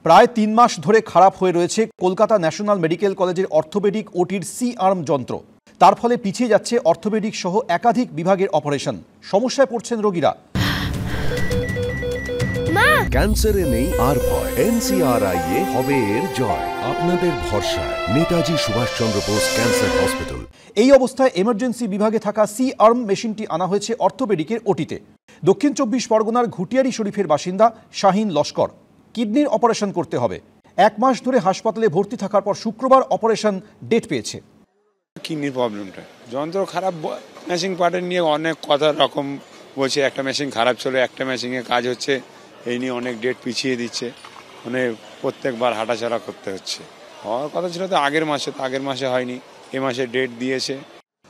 প্রায় ৩ মাস ধরে খারাপ হয়ে রয়েছে কলকাতা ন্যাশনাল মেডিকেল কলেজের অর্থোপেডিক ওটির সি-আর্ম যন্ত্র। তার ফলে পিছিয়ে যাচ্ছে অর্থোপেডিক সহ একাধিক বিভাগের অপারেশন। সমস্যায় পড়ছেন রোগীরা। ক্যান্সারে নেই আর ভয়, NCRI এ হবে এর জয়। আপনাদের ভরসা নেতাজি সুভাষচন্দ্র বোস ক্যান্সার হসপিটাল। এই অবস্থায় এমার্জেন্সি বিভাগে থাকা সি-আর্ম মেশিনটি আনা হয়েছে অর্থোপেডিকের ওটিতে। দক্ষিণ ২৪ পরগনার ঘুটিয়ারি শরীফের বাসিন্দা শাহিন লস্কর। কিডনির অপারেশন করতে হবে। ১ মাস ধরে হাসপাতালে ভর্তি থাকার পর শুক্রবার অপারেশন ডেট পেয়েছে। কিডনির প্রবলেমটা যন্ত্র খারাপ, মেশিন পার্টের নিয়ে অনেক কথা রকম বলছে। একটা মেশিন খারাপ ছিল, একটা মেশিনে কাজ হচ্ছে, এই নিয়ে অনেক ডেট পিছিয়ে দিচ্ছে। মানে প্রত্যেকবার হাঁটাচলা করতে হচ্ছে। হওয়ার কথা ছিল তো আগের মাসে হয়নি, এ মাসে ডেট দিয়েছে।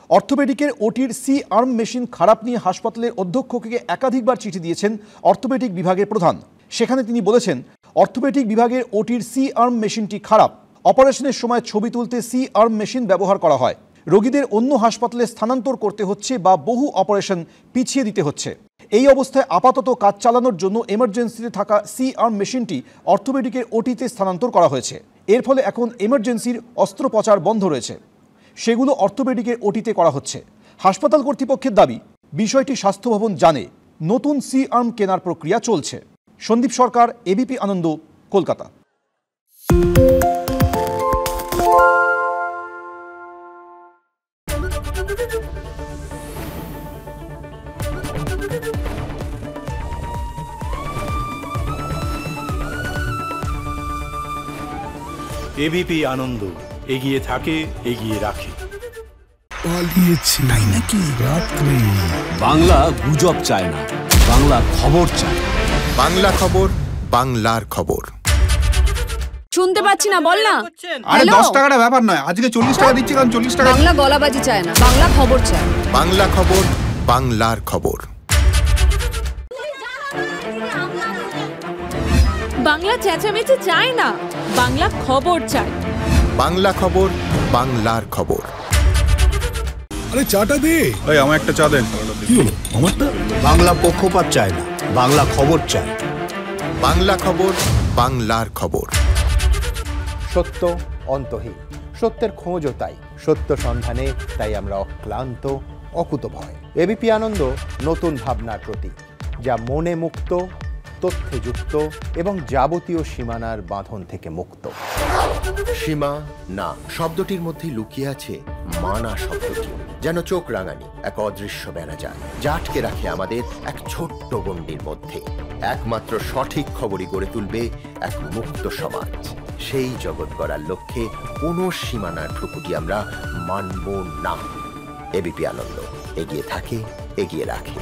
অর্থোপেডিকের ওটির সি-আর্ম মেশিন খারাপ নিয়ে হাসপাতালের অধ্যক্ষকে একাধিকবার চিঠি দিয়েছেন অর্থোপেডিক বিভাগের প্রধান। সেখানে তিনি বলেছেন, অর্থোপেডিক বিভাগের ওটির সি-আর্ম মেশিনটি খারাপ। অপারেশনের সময় ছবি তুলতে সি-আর্ম মেশিন ব্যবহার করা হয়। রোগীদের অন্য হাসপাতালে স্থানান্তর করতে হচ্ছে বা বহু অপারেশন পিছিয়ে দিতে হচ্ছে। এই অবস্থায় আপাতত কাজ চালানোর জন্য এমার্জেন্সিতে থাকা সি-আর্ম মেশিনটি অর্থোপেডিকের ওটিতে স্থানান্তর করা হয়েছে। এর ফলে এখন এমার্জেন্সির অস্ত্রোপচার বন্ধ রয়েছে, সেগুলো অর্থোপেডিকের ওটিতে করা হচ্ছে। হাসপাতাল কর্তৃপক্ষের দাবি, বিষয়টি স্বাস্থ্য ভবন জানে। নতুন সি-আর্ম কেনার প্রক্রিয়া চলছে। সন্দীপ সরকার, এবিপি আনন্দ, কলকাতা। এবিপি আনন্দ, এগিয়ে থাকে, এগিয়ে রাখে। পালিয়েছি তাই নাকি? রাত্রে বাংলা গুজব চায় না, বাংলা খবর চায়। বাংলা খবর, বাংলার খবর। শুনতে পাচ্ছি না, বল না। আরে 10 টাকাটা ব্যাপার নয়, আজকে 40 টাকা দিচ্ছি, কারণ 40 টাকা। বাংলা গলাবাজি চায় না, বাংলা খবর চায়। বাংলা খবর, বাংলার খবর। বাংলা চেঁচামেচি চায় না, বাংলা খবর চায়। বাংলা খবর, বাংলার খবর। আরে চাটা দে। এই আমার একটা চা দেন। কি হলো আমারটা? বাংলা পক্ষপাত চায় না, বাংলা খবর চায়। বাংলা খবর, বাংলার খবর। সত্য অন্তহীন, সত্যের খোঁজও তাই, সত্য সন্ধানে তাই আমরা অক্লান্ত, অকুতভয়। এবিপি আনন্দ নতুন ভাবনার প্রতীক, যা মনে মুক্ত, তথ্যে যুক্ত এবং যাবতীয় সীমানার বাঁধন থেকে মুক্ত। সীমা না শব্দটির মধ্যে লুকিয়ে আছে মানা শব্দটি, যেন চোখ রাঙানি এক অদৃশ্য বেড়াজাল, যা আটকে রাখে আমাদের এক ছোট্ট গণ্ডির মধ্যে। একমাত্র সঠিক খবরই গড়ে তুলবে এক মুক্ত সমাজ। সেই জগৎ গড়ার লক্ষ্যে কোনো সীমানার ঠুকুটি আমরা মানব না। এবিপি আনন্দ, এগিয়ে থাকে, এগিয়ে রাখে।